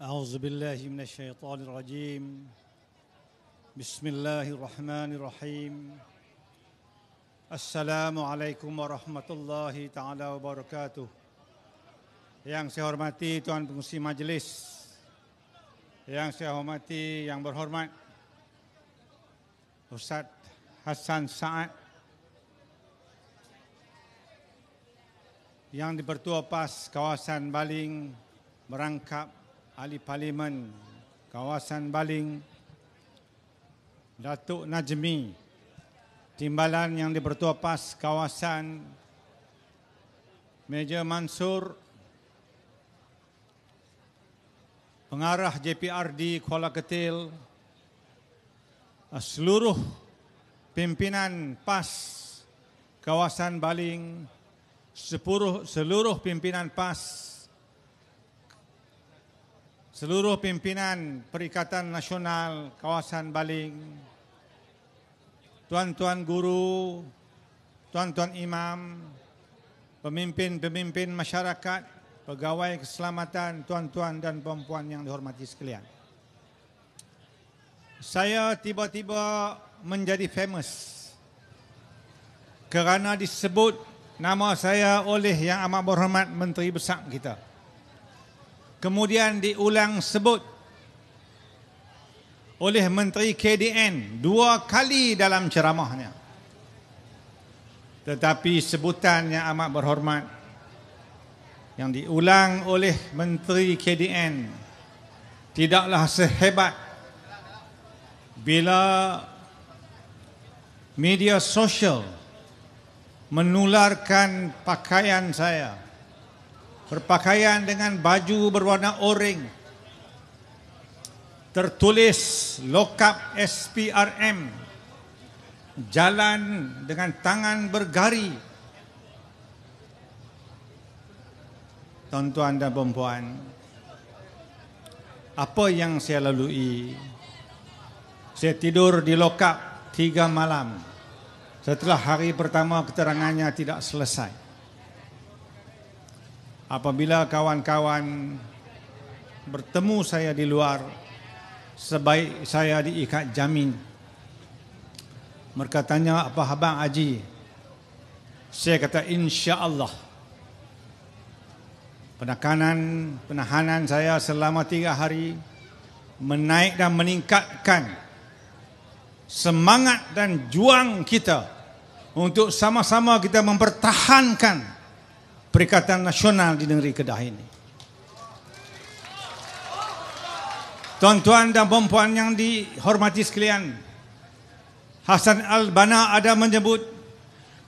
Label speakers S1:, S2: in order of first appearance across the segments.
S1: أعوذ بالله من الشيطان الرجيم بسم الله الرحمن الرحيم Assalamualaikum warahmatullahi taala wabarakatuh. Yang saya hormati Tuan Pengerusi Majlis, yang saya hormati Yang Berhormat Ustaz Hassan Saad, Yang di-Pertua PAS Kawasan Baling Merangkap, Ahli Parlimen Kawasan Baling Datuk Najmi, Timbalan Yang di-Pertua PAS Kawasan Meja Mansur, Pengarah JPRD Kuala Ketil, seluruh pimpinan PAS Kawasan Baling, seluruh pimpinan PAS, seluruh pimpinan Perikatan Nasional Kawasan Baling, tuan-tuan guru, tuan-tuan imam, pemimpin-pemimpin masyarakat, pegawai keselamatan, tuan-tuan dan puan-puan yang dihormati sekalian. Saya tiba-tiba menjadi famous kerana disebut nama saya oleh Yang Amat Berhormat Menteri Besar kita. Kemudian diulang sebut oleh Menteri KDN 2 kali dalam ceramahnya. Tetapi sebutan Yang Amat Berhormat yang diulang oleh Menteri KDN tidaklah sehebat bila media sosial menularkan pakaian saya, berpakaian dengan baju berwarna oranye, tertulis lokap SPRM, jalan dengan tangan bergari. Tuan-tuan dan puan-puan, apa yang saya lalui? Saya tidur di lokap 3 malam setelah hari pertama keterangannya tidak selesai. Apabila kawan-kawan bertemu saya di luar, sebaik saya diikat jamin. Mereka tanya, apa Abang Haji? Saya kata, insya-Allah. Penahanan saya selama 3 hari menaik dan meningkatkan semangat dan juang kita untuk sama-sama kita mempertahankan Perikatan Nasional di negeri Kedah ini. Tuan-tuan dan puan-puan yang dihormati sekalian, Hassan Al-Banna ada menyebut,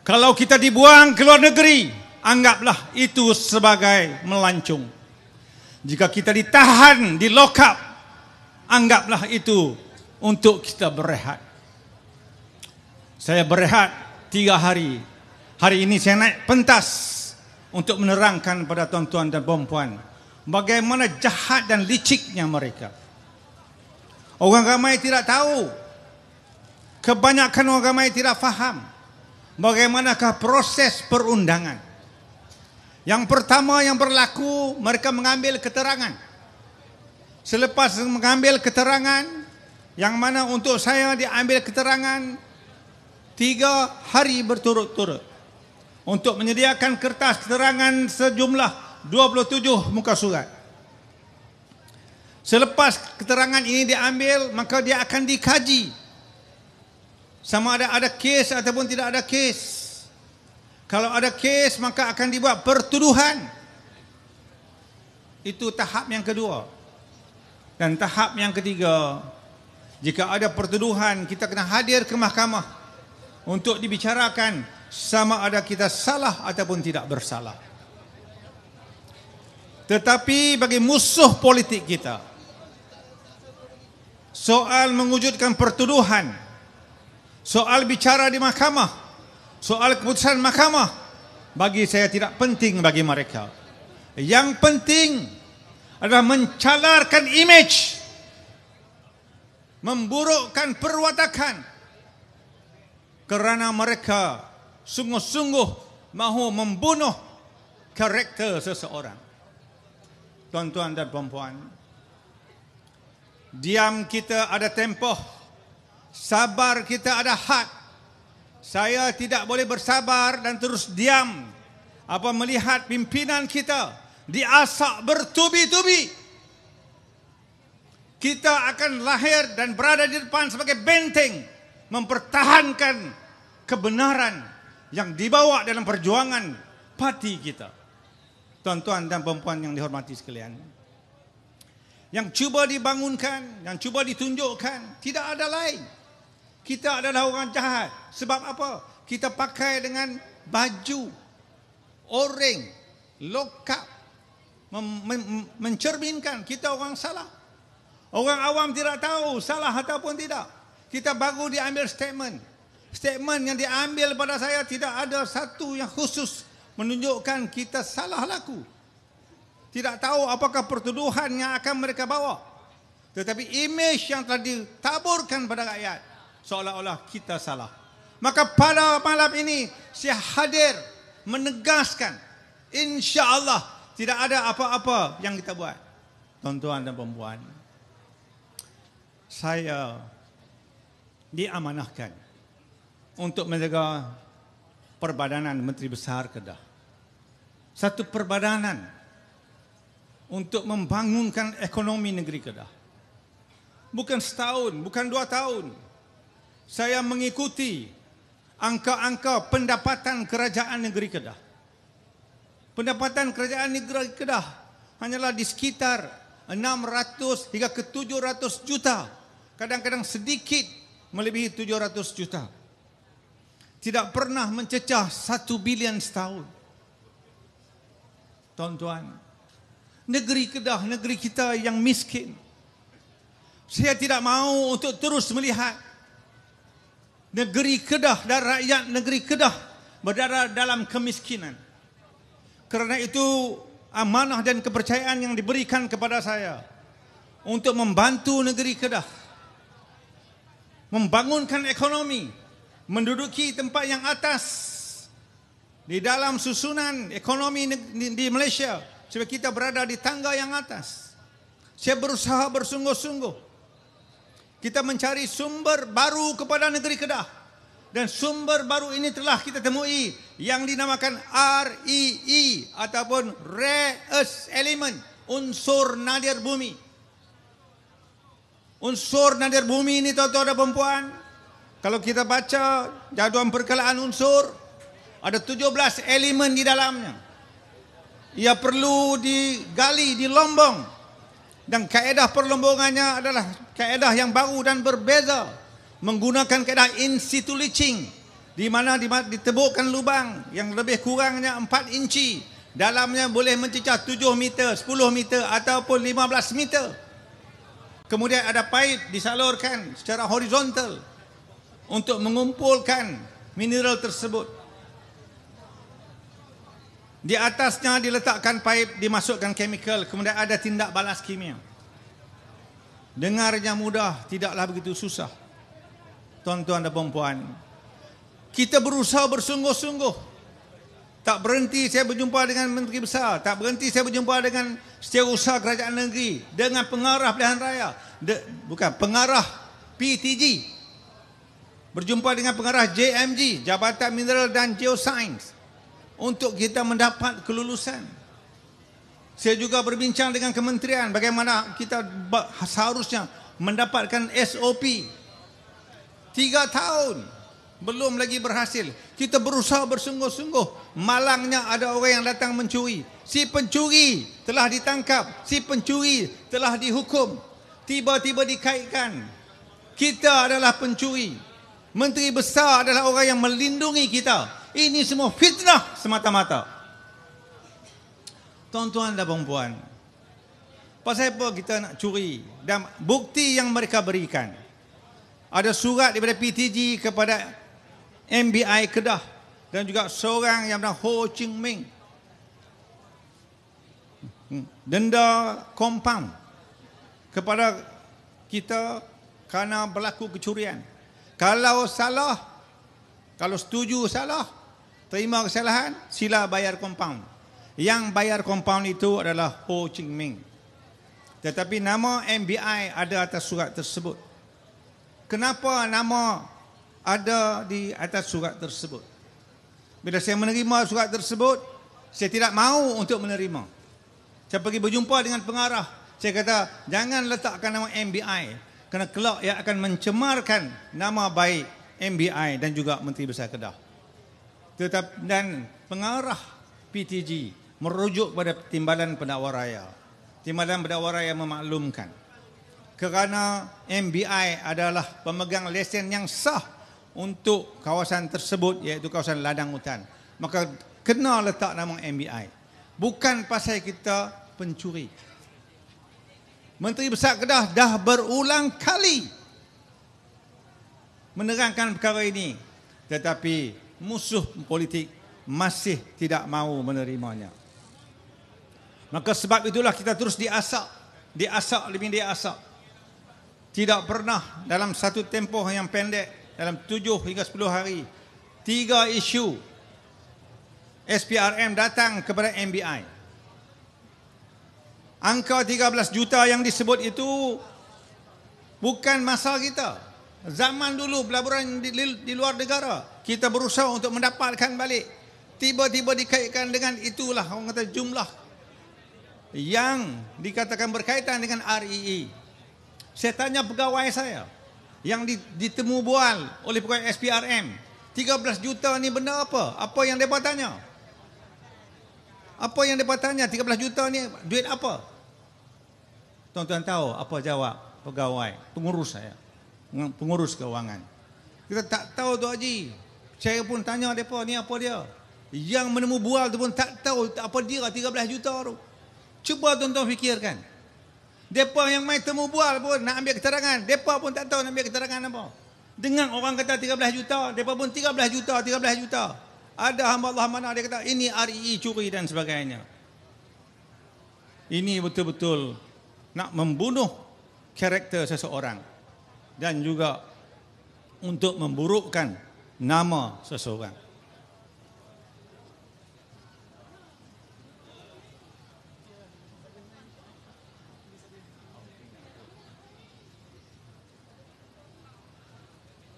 S1: kalau kita dibuang ke luar negeri, anggaplah itu sebagai melancung. Jika kita ditahan di lokap, anggaplah itu untuk kita berehat. Saya berehat 3 hari. Hari ini saya naik pentas untuk menerangkan pada tuan-tuan dan puan-puan bagaimana jahat dan liciknya mereka. Orang ramai tidak tahu, kebanyakan orang ramai tidak faham bagaimanakah proses perundangan. Yang pertama yang berlaku, mereka mengambil keterangan. Selepas mengambil keterangan, yang mana untuk saya diambil keterangan 3 hari berturut-turut untuk menyediakan kertas keterangan sejumlah 27 muka surat. Selepas keterangan ini diambil, maka dia akan dikaji sama ada kes ataupun tidak ada kes. Kalau ada kes, maka akan dibuat pertuduhan. Itu tahap yang kedua. Dan tahap yang ketiga, jika ada pertuduhan, kita kena hadir ke mahkamah untuk dibicarakan sama ada kita salah ataupun tidak bersalah. Tetapi bagi musuh politik kita, soal mewujudkan pertuduhan, soal bicara di mahkamah, soal keputusan mahkamah, bagi saya tidak penting bagi mereka. Yang penting adalah mencalarkan image, memburukkan perwatakan, kerana mereka sungguh-sungguh mahu membunuh karakter seseorang. Tuan-tuan dan puan-puan, Diam kita ada tempoh. Sabar kita ada had. Saya tidak boleh bersabar dan terus diam melihat pimpinan kita diasak bertubi-tubi. Kita akan lahir dan berada di depan sebagai benteng mempertahankan kebenaran yang dibawa dalam perjuangan parti kita. Tuan-tuan dan puan-puan yang dihormati sekalian, yang cuba dibangunkan, yang cuba ditunjukkan, tidak ada lain. Kita adalah orang jahat. Sebab apa? Kita pakai dengan baju oranye, lokap, mencerminkan kita orang salah. Orang awam tidak tahu salah ataupun tidak. Kita baru diambil statement. Statement yang diambil pada saya tidak ada satu yang khusus menunjukkan kita salah laku. Tidak tahu apakah pertuduhan yang akan mereka bawa. Tetapi imej yang telah ditaburkan pada rakyat seolah-olah kita salah. Maka pada malam ini saya hadir menegaskan, insya-Allah tidak ada apa-apa yang kita buat. Tuan-tuan dan puan-puan, saya diamanahkan untuk menjaga Perbadanan Menteri Besar Kedah. Satu perbadanan untuk membangunkan ekonomi negeri Kedah. Bukan setahun, bukan 2 tahun. Saya mengikuti angka-angka pendapatan kerajaan negeri Kedah. Pendapatan kerajaan negeri Kedah hanyalah di sekitar 600 hingga ke 700 juta. Kadang-kadang sedikit melebihi 700 juta. Tidak pernah mencecah 1 bilion setahun. Tuan-tuan, negeri Kedah, negeri kita yang miskin. Saya tidak mahu untuk terus melihat negeri Kedah dan rakyat negeri Kedah berada dalam kemiskinan. Kerana itu amanah dan kepercayaan yang diberikan kepada saya untuk membantu negeri Kedah membangunkan ekonomi, menduduki tempat yang atas di dalam susunan ekonomi di Malaysia, sebab kita berada di tangga yang atas. Saya berusaha bersungguh-sungguh. Kita mencari sumber baru kepada negeri Kedah, dan sumber baru ini telah kita temui yang dinamakan REE ataupun Rare Earth Element, unsur nadir bumi. Unsur nadir bumi ini, tuan-tuan dan puan-puan, kalau kita baca jadual perkelaan unsur, ada 17 elemen di dalamnya. Ia perlu digali, dilombong, dan kaedah perlombongannya adalah kaedah yang baru dan berbeza, menggunakan kaedah in situ leaching, di mana ditebukkan lubang yang lebih kurangnya 4 inci, dalamnya boleh mencecah 7 meter, 10 meter ataupun 15 meter. Kemudian ada paip disalurkan secara horizontal untuk mengumpulkan mineral tersebut. Di atasnya diletakkan paip, dimasukkan chemical, kemudian ada tindak balas kimia. Dengarnya mudah, tidaklah begitu susah. Tuan-tuan dan puan-puan, kita berusaha bersungguh-sungguh. Tak berhenti saya berjumpa dengan Menteri Besar, tak berhenti saya berjumpa dengan setiausaha kerajaan negeri, dengan pengarah pilihan raya, pengarah PTG, berjumpa dengan pengarah JMG, Jabatan Mineral dan Geoscience, untuk kita mendapat kelulusan. Saya juga berbincang dengan kementerian bagaimana kita seharusnya mendapatkan SOP. 3 tahun belum lagi berhasil. Kita berusaha bersungguh-sungguh. Malangnya ada orang yang datang mencuri. Si pencuri telah ditangkap, si pencuri telah dihukum. Tiba-tiba dikaitkan kita adalah pencuri, Menteri Besar adalah orang yang melindungi kita. Ini semua fitnah semata-mata. Tuan-tuan dan puan-puan, pasal apa kita nak curi? Dan bukti yang mereka berikan, ada surat daripada PTG kepada MBI Kedah dan juga seorang yang bernama Ho Ching Ming, denda compound kepada kita kerana berlaku kecurian. Kalau salah, kalau setuju salah, terima kesalahan, sila bayar compound. Yang bayar compound itu adalah Ho Ching Ming. Tetapi nama MBI ada atas surat tersebut. Kenapa nama ada di atas surat tersebut? Bila saya menerima surat tersebut, saya tidak mahu untuk menerima. Saya pergi berjumpa dengan pengarah. Saya kata, jangan letakkan nama MBI. Kerana kelak ia akan mencemarkan nama baik MBI dan juga Menteri Besar Kedah. Dan pengarah PTG merujuk pada Timbalan Pendakwa Raya. Timbalan Pendakwa Raya memaklumkan, kerana MBI adalah pemegang lesen yang sah untuk kawasan tersebut, iaitu kawasan ladang hutan, maka kena letak nama MBI. Bukan pasal kita pencuri. Menteri Besar Kedah dah berulang kali menerangkan perkara ini, tetapi musuh politik masih tidak mahu menerimanya. Maka sebab itulah kita terus diasak lebih diasak. Tidak pernah dalam satu tempoh yang pendek, dalam 7 hingga 10 hari, 3 isu SPRM datang kepada MBI. Angka 13 juta yang disebut itu bukan masa kita. Zaman dulu pelaburan di luar negara, kita berusaha untuk mendapatkan balik. Tiba-tiba dikaitkan dengan itulah orang kata jumlah yang dikatakan berkaitan dengan REE. Saya tanya pegawai saya yang ditemu bual oleh pegawai SPRM, 13 juta ni benda apa? Apa yang mereka tanya? Apa yang mereka tanya? 13 juta ni duit apa? Tuan-tuan tahu apa jawab pegawai, pengurus saya, pengurus keuangan. Kita tak tahu tu Haji. Saya pun tanya mereka ni apa dia. Yang menemu bual tu pun tak tahu apa dia 13 juta tu. Cuba tuan-tuan fikirkan. Mereka yang main temu bual pun nak ambil keterangan, mereka pun tak tahu nak ambil keterangan apa. Dengar orang kata 13 juta, mereka pun 13 juta. Ada hamba Allah mana dia kata ini REE curi dan sebagainya. Ini betul-betul nak membunuh karakter seseorang dan juga untuk memburukkan nama seseorang.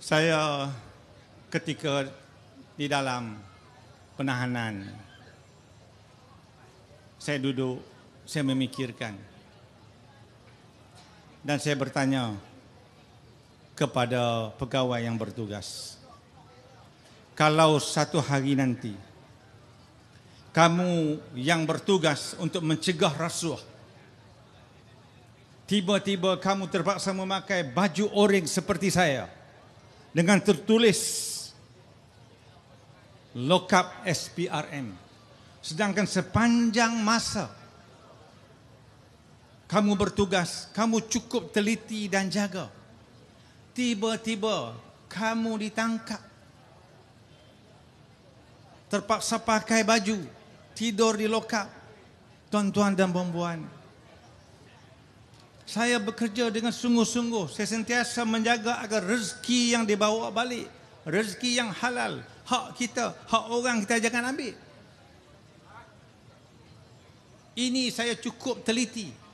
S1: Saya ketika di dalam penahanan, saya duduk, saya memikirkan. Dan saya bertanya kepada pegawai yang bertugas, kalau satu hari nanti kamu yang bertugas untuk mencegah rasuah, tiba-tiba kamu terpaksa memakai baju oranye seperti saya dengan tertulis lokap SPRM, sedangkan sepanjang masa kamu bertugas, kamu cukup teliti dan jaga, tiba-tiba kamu ditangkap, terpaksa pakai baju, tidur di lokap. Tuan-tuan dan puan-puan, saya bekerja dengan sungguh-sungguh. Saya sentiasa menjaga agar rezeki yang dibawa balik, rezeki yang halal, hak kita, hak orang kita jangan ambil. Ini saya cukup teliti.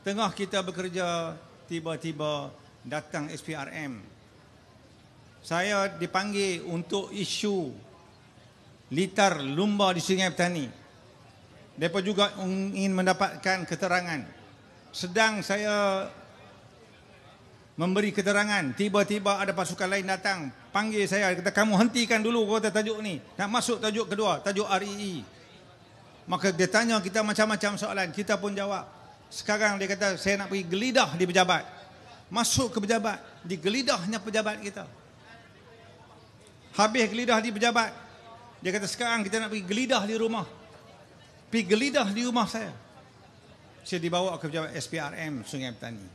S1: Tengah kita bekerja, tiba-tiba datang SPRM. Saya dipanggil untuk isu litar lumba di Sungai Petani. Mereka juga ingin mendapatkan keterangan. Sedang saya memberi keterangan, tiba-tiba ada pasukan lain datang, panggil saya, kata kamu hentikan dulu kata tajuk ni, nak masuk tajuk kedua, tajuk REE. Maka dia tanya kita macam-macam soalan, kita pun jawab. Sekarang dia kata saya nak pergi gelidah di pejabat. Masuk ke pejabat, di gelidahnya pejabat kita. Habis gelidah di pejabat, dia kata sekarang kita nak pergi gelidah di rumah. Pergi gelidah di rumah saya. Saya dibawa ke pejabat SPRM Sungai Petani.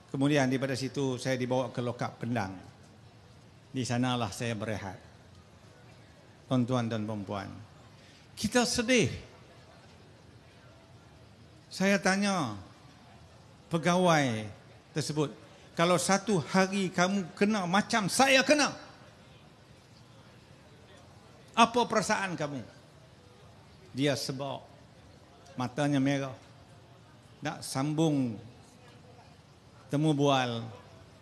S1: Kemudian daripada situ saya dibawa ke lokap Pendang. Di sanalah saya berehat. Tuan-tuan dan puan-puan, kita sedih. Saya tanya pegawai tersebut, kalau satu hari kamu kena macam saya kena, apa perasaan kamu? Dia sebab matanya merah, nak sambung temu bual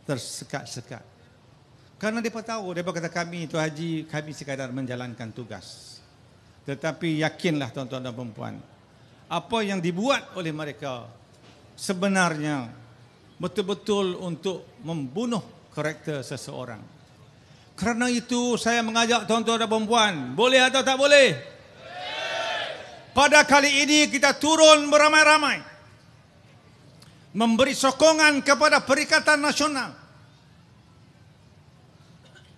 S1: tersekat-sekat. Karena mereka tahu, mereka kata kami Tuan Haji, kami sekadar menjalankan tugas. Tetapi yakinlah tuan-tuan dan perempuan, apa yang dibuat oleh mereka sebenarnya betul-betul untuk membunuh karakter seseorang. Kerana itu saya mengajak tuan-tuan dan perempuan, boleh atau tak boleh? Pada kali ini kita turun beramai-ramai, memberi sokongan kepada Perikatan Nasional.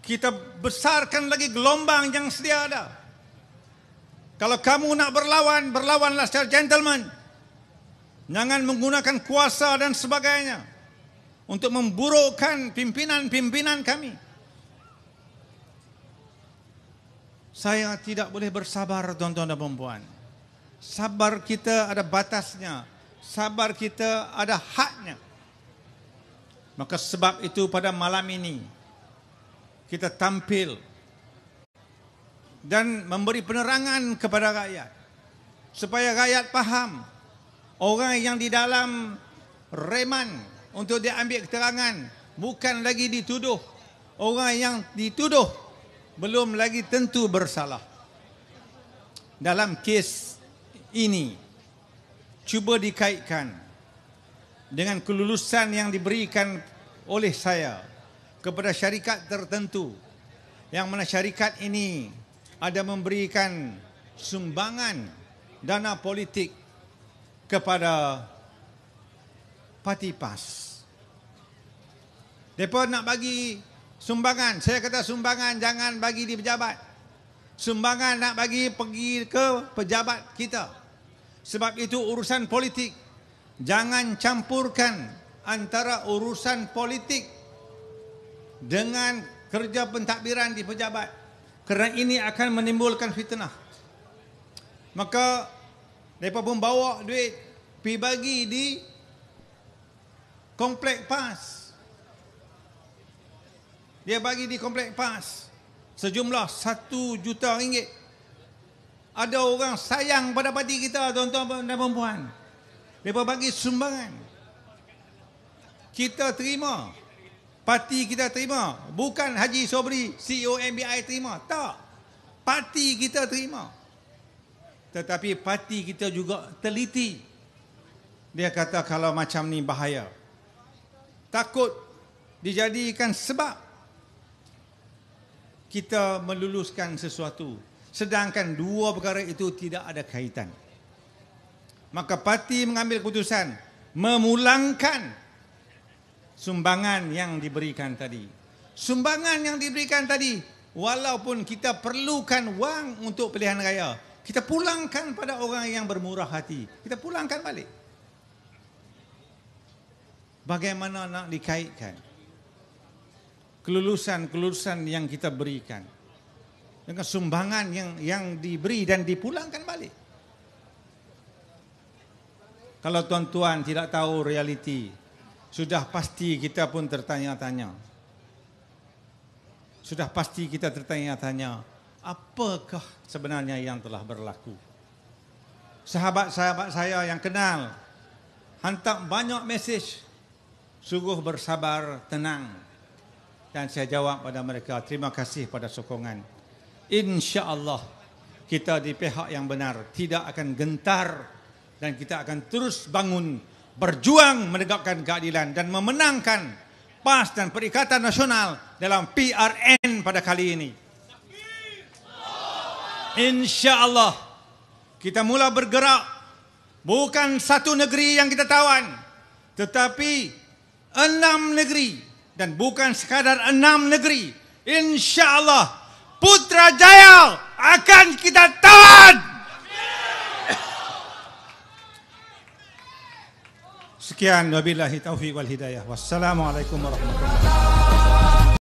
S1: Kita besarkan lagi gelombang yang sedia ada. Kalau kamu nak berlawan, berlawanlah secara gentleman. Jangan menggunakan kuasa dan sebagainya untuk memburukkan pimpinan-pimpinan kami. Saya tidak boleh bersabar, tuan-tuan dan perempuan. Sabar kita ada batasnya. Sabar kita ada haknya. Maka sebab itu pada malam ini kita tampil dan memberi penerangan kepada rakyat supaya rakyat faham orang yang di dalam reman untuk diambil keterangan bukan lagi dituduh. Orang yang dituduh belum lagi tentu bersalah. Dalam kes ini cuba dikaitkan dengan kelulusan yang diberikan oleh saya kepada syarikat tertentu, yang mana syarikat ini ada memberikan sumbangan dana politik kepada parti PAS. Mereka nak bagi sumbangan, saya kata sumbangan jangan bagi di pejabat. Sumbangan nak bagi pergi ke pejabat kita. Sebab itu urusan politik. Jangan campurkan antara urusan politik dengan kerja pentadbiran di pejabat. Kerana ini akan menimbulkan fitnah. Maka mereka pun bawa duit pergi bagi di komplek PAS. Dia bagi di komplek PAS sejumlah RM1 juta. Ada orang sayang pada parti kita, tuan-tuan dan perempuan. Mereka bagi sumbangan. Kita terima. Parti kita terima. Bukan Haji Sobri, CEO MBI terima. Tak. Parti kita terima. Tetapi parti kita juga teliti. Dia kata kalau macam ni bahaya. Takut dijadikan sebab kita meluluskan sesuatu. Sedangkan dua perkara itu tidak ada kaitan. Maka parti mengambil keputusan memulangkan sumbangan yang diberikan tadi. Sumbangan yang diberikan tadi, walaupun kita perlukan wang untuk pilihan raya, kita pulangkan pada orang yang bermurah hati. Kita pulangkan balik. Bagaimana nak dikaitkan kelulusan yang kita berikan dengan sumbangan yang diberi dan dipulangkan balik? Kalau tuan-tuan tidak tahu realiti, sudah pasti kita pun tertanya-tanya. Sudah pasti kita tertanya-tanya, apakah sebenarnya yang telah berlaku? Sahabat-sahabat saya yang kenal hantar banyak mesej, sungguh bersabar, tenang. Dan saya jawab pada mereka, terima kasih pada sokongan. InsyaAllah kita di pihak yang benar, tidak akan gentar dan kita akan terus bangun, berjuang menegakkan keadilan dan memenangkan PAS dan Perikatan Nasional dalam PRN pada kali ini. InsyaAllah kita mula bergerak, bukan satu negeri yang kita tawan, tetapi 6 negeri, dan bukan sekadar 6 negeri. InsyaAllah Putrajaya akan kita tawan. Sekian, wabillahi taufiq wal hidayah. Wassalamualaikum warahmatullahi wabarakatuh.